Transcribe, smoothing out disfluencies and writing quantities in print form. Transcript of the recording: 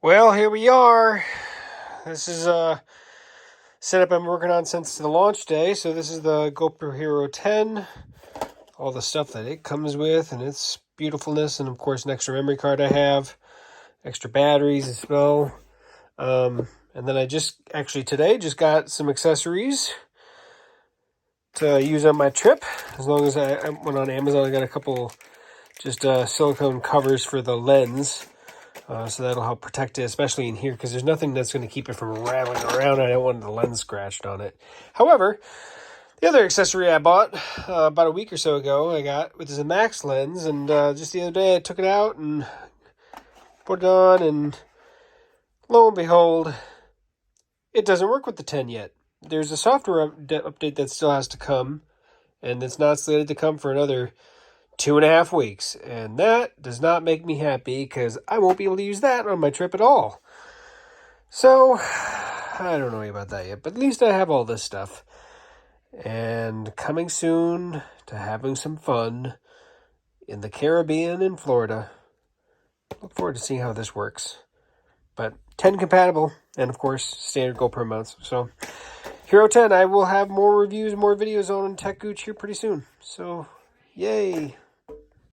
Well, here we are. This is a setup I'm working on since the launch day. So this is the GoPro Hero 10. All the stuff that it comes with and its beautifulness. And of course, an extra memory card I have. Extra batteries as well. And then I today got some accessories to use on my trip. As long as I went on Amazon, I got a couple silicone covers for the lens. So that'll help protect it, especially in here, because there's nothing that's going to keep it from rattling around. I don't want the lens scratched on it. However, the other accessory I bought about a week or so ago, which is a Max lens, and just the other day I took it out and put it on, and lo and behold, it doesn't work with the 10 yet. There's a software update that still has to come, and it's not slated to come for another 2.5 weeks, and that does not make me happy because I won't be able to use that on my trip at all. So, I don't know about that yet, but at least I have all this stuff. And coming soon to having some fun in the Caribbean in Florida. Look forward to seeing how this works. But 10 compatible, and of course, standard GoPro mounts. So, Hero 10, I will have more reviews, more videos on Tech Gooch here pretty soon. So, yay!